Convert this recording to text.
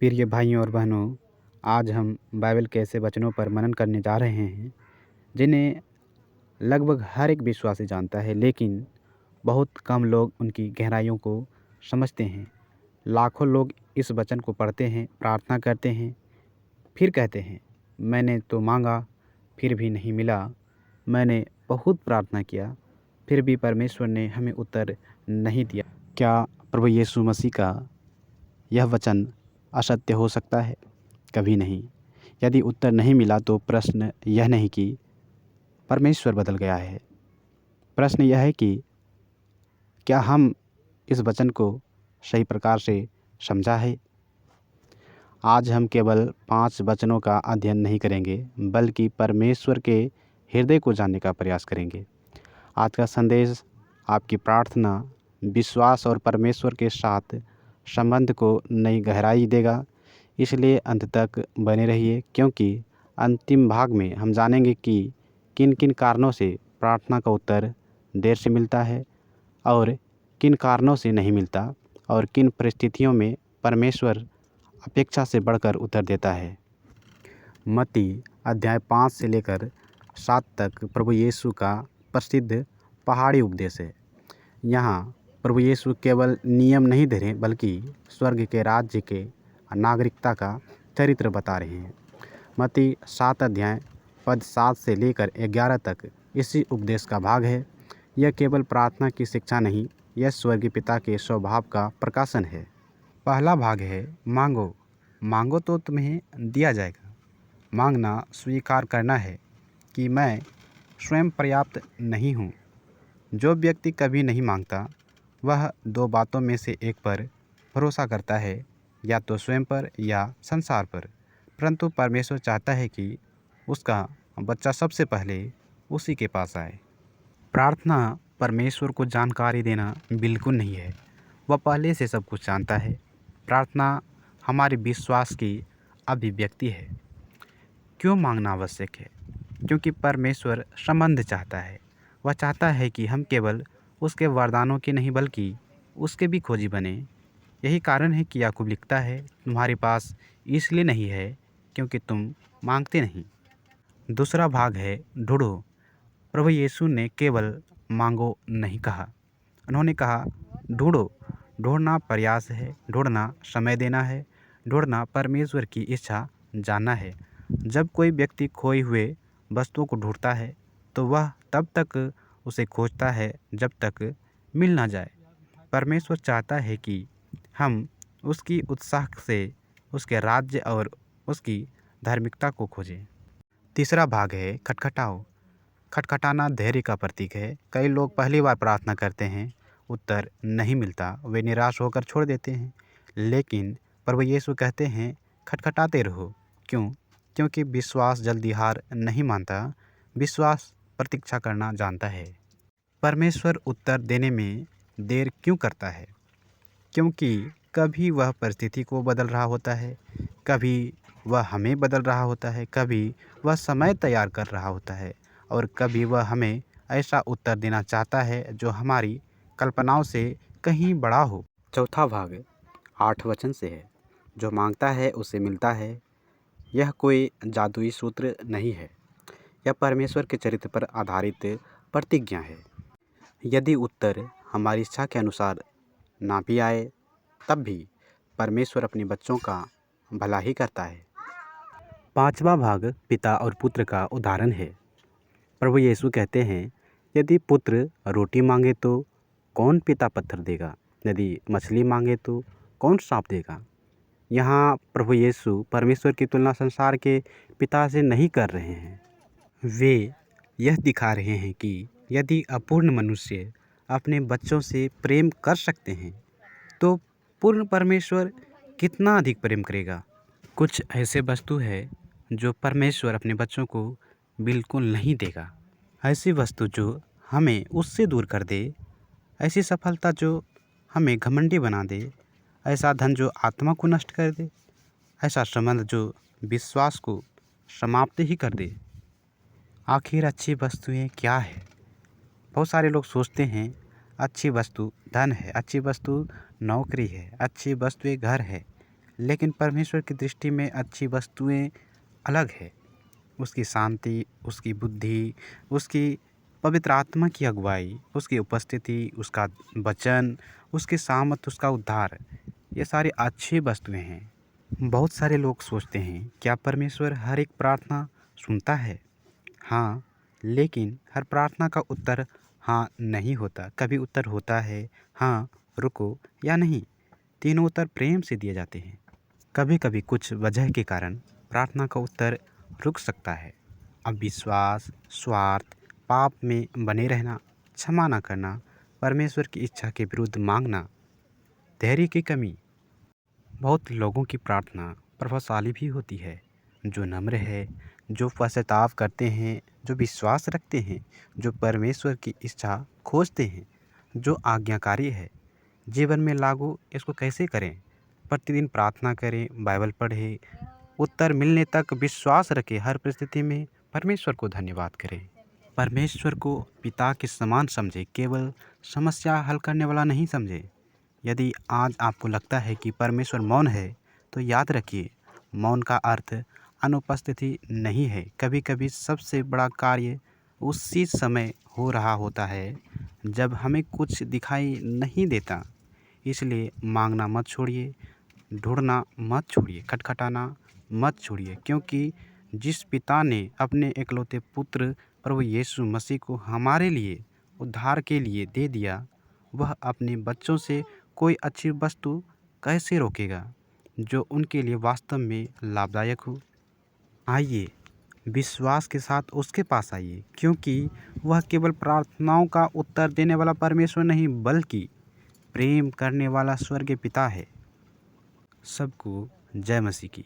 प्रिय भाइयों और बहनों, आज हम बाइबल के ऐसे वचनों पर मनन करने जा रहे हैं जिन्हें लगभग हर एक विश्वासी जानता है, लेकिन बहुत कम लोग उनकी गहराइयों को समझते हैं। लाखों लोग इस वचन को पढ़ते हैं, प्रार्थना करते हैं, फिर कहते हैं, मैंने तो मांगा फिर भी नहीं मिला, मैंने बहुत प्रार्थना किया फिर भी परमेश्वर ने हमें उत्तर नहीं दिया। क्या प्रभु यीशु मसीह का यह वचन असत्य हो सकता है? कभी नहीं। यदि उत्तर नहीं मिला तो प्रश्न यह नहीं कि परमेश्वर बदल गया है। प्रश्न यह है कि क्या हम इस वचन को सही प्रकार से समझा है? आज हम केवल 5 वचनों का अध्ययन नहीं करेंगे, बल्कि परमेश्वर के हृदय को जानने का प्रयास करेंगे। आज का संदेश आपकी प्रार्थना, विश्वास और परमेश्वर के साथ संबंध को नई गहराई देगा। इसलिए अंत तक बने रहिए, क्योंकि अंतिम भाग में हम जानेंगे कि किन किन कारणों से प्रार्थना का उत्तर देर से मिलता है और किन कारणों से नहीं मिलता, और किन परिस्थितियों में परमेश्वर अपेक्षा से बढ़कर उत्तर देता है। मत्ती अध्याय 5 से लेकर 7 तक प्रभु यीशु का प्रसिद्ध पहाड़ी उपदेश है। यहाँ प्रभु यीशु केवल नियम नहीं दे रहे, बल्कि स्वर्ग के राज्य के नागरिकता का चरित्र बता रहे हैं। मत्ती 7 अध्याय पद 7 से लेकर 11 तक इसी उपदेश का भाग है। यह केवल प्रार्थना की शिक्षा नहीं, यह स्वर्गीय पिता के स्वभाव का प्रकाशन है। पहला भाग है, मांगो। मांगो तो तुम्हें दिया जाएगा। मांगना स्वीकार करना है कि मैं स्वयं पर्याप्त नहीं हूँ। जो व्यक्ति कभी नहीं मांगता, वह 2 बातों में से एक पर भरोसा करता है, या तो स्वयं पर या संसार पर। परंतु परमेश्वर चाहता है कि उसका बच्चा सबसे पहले उसी के पास आए। प्रार्थना परमेश्वर को जानकारी देना बिल्कुल नहीं है, वह पहले से सब कुछ जानता है। प्रार्थना हमारे विश्वास की अभिव्यक्ति है। क्यों मांगना आवश्यक है? क्योंकि परमेश्वर संबंध चाहता है। वह चाहता है कि हम केवल उसके वरदानों के नहीं, बल्कि उसके भी खोजी बने। यही कारण है कि याकूब लिखता है, तुम्हारे पास इसलिए नहीं है क्योंकि तुम मांगते नहीं। दूसरा भाग है, ढूंढो। प्रभु यीशु ने केवल मांगो नहीं कहा, उन्होंने कहा ढूंढो। ढूंढना प्रयास है, ढूंढना समय देना है, ढूंढना परमेश्वर की इच्छा जानना है। जब कोई व्यक्ति खोई हुए वस्तुओं को ढूंढता है, तो वह तब तक उसे खोजता है जब तक मिल ना जाए। परमेश्वर चाहता है कि हम उसकी उत्साह से उसके राज्य और उसकी धार्मिकता को खोजें। तीसरा भाग है, खटखटाओ। खटखटाना धैर्य का प्रतीक है। कई लोग पहली बार प्रार्थना करते हैं, उत्तर नहीं मिलता, वे निराश होकर छोड़ देते हैं। लेकिन प्रभु यीशु कहते हैं, खटखटाते रहो। क्यों? क्योंकि विश्वास जल्दी हार नहीं मानता, विश्वास प्रतीक्षा करना जानता है। परमेश्वर उत्तर देने में देर क्यों करता है? क्योंकि कभी वह परिस्थिति को बदल रहा होता है, कभी वह हमें बदल रहा होता है, कभी वह समय तैयार कर रहा होता है, और कभी वह हमें ऐसा उत्तर देना चाहता है जो हमारी कल्पनाओं से कहीं बड़ा हो। चौथा भाग 8 वचन से है, जो मांगता है उसे मिलता है। यह कोई जादुई सूत्र नहीं है, यह परमेश्वर के चरित्र पर आधारित प्रतिज्ञा है। यदि उत्तर हमारी इच्छा के अनुसार ना भी आए, तब भी परमेश्वर अपने बच्चों का भला ही करता है। पांचवा भाग पिता और पुत्र का उदाहरण है। प्रभु यीशु कहते हैं, यदि पुत्र रोटी मांगे तो कौन पिता पत्थर देगा? यदि मछली मांगे तो कौन सांप देगा? यहाँ प्रभु यीशु परमेश्वर की तुलना संसार के पिता से नहीं कर रहे हैं। वे यह दिखा रहे हैं कि यदि अपूर्ण मनुष्य अपने बच्चों से प्रेम कर सकते हैं, तो पूर्ण परमेश्वर कितना अधिक प्रेम करेगा। कुछ ऐसे वस्तु है जो परमेश्वर अपने बच्चों को बिल्कुल नहीं देगा। ऐसी वस्तु जो हमें उससे दूर कर दे, ऐसी सफलता जो हमें घमंडी बना दे, ऐसा धन जो आत्मा को नष्ट कर दे, ऐसा संबंध जो विश्वास को समाप्त ही कर दे। आखिर अच्छी वस्तुएं क्या है? बहुत सारे लोग सोचते हैं अच्छी वस्तु धन है, अच्छी वस्तु नौकरी है, अच्छी वस्तु घर है। लेकिन परमेश्वर की दृष्टि में अच्छी वस्तुएं अलग है। उसकी शांति, उसकी बुद्धि, उसकी पवित्र आत्मा की अगुवाई, उसकी उपस्थिति, उसका वचन, उसकी सामर्थ, उसका उद्धार, ये सारी अच्छी वस्तुएं हैं। बहुत सारे लोग सोचते हैं, क्या परमेश्वर हर एक प्रार्थना सुनता है? हाँ, लेकिन हर प्रार्थना का उत्तर हाँ नहीं होता। कभी उत्तर होता है हाँ, रुको, या नहीं। तीनों उत्तर प्रेम से दिए जाते हैं। कभी कभी कुछ वजह के कारण प्रार्थना का उत्तर रुक सकता है। अविश्वास, स्वार्थ, पाप में बने रहना, क्षमा न करना, परमेश्वर की इच्छा के विरुद्ध मांगना, धैर्य की कमी। बहुत लोगों की प्रार्थना प्रभावशाली भी होती है। जो नम्र है, जो पश्चाताप करते हैं, जो विश्वास रखते हैं, जो परमेश्वर की इच्छा खोजते हैं, जो आज्ञाकारी है। जीवन में लागू इसको कैसे करें? प्रतिदिन प्रार्थना करें, बाइबल पढ़ें, उत्तर मिलने तक विश्वास रखें। हर परिस्थिति में परमेश्वर को धन्यवाद करें। परमेश्वर को पिता के समान समझें, केवल समस्या हल करने वाला नहीं समझें। यदि आज आपको लगता है कि परमेश्वर मौन है, तो याद रखिए, मौन का अर्थ अनुपस्थिति नहीं है। कभी कभी सबसे बड़ा कार्य उसी समय हो रहा होता है जब हमें कुछ दिखाई नहीं देता। इसलिए मांगना मत छोड़िए, ढूंढना मत छोड़िए, खटखटाना मत छोड़िए, क्योंकि जिस पिता ने अपने इकलौते पुत्र प्रभु यीशु मसीह को हमारे लिए उद्धार के लिए दे दिया, वह अपने बच्चों से कोई अच्छी वस्तु कैसे रोकेगा जो उनके लिए वास्तव में लाभदायक हो? आइए, विश्वास के साथ उसके पास आइए, क्योंकि वह केवल प्रार्थनाओं का उत्तर देने वाला परमेश्वर नहीं, बल्कि प्रेम करने वाला स्वर्गीय पिता है। सबको जय मसीह की।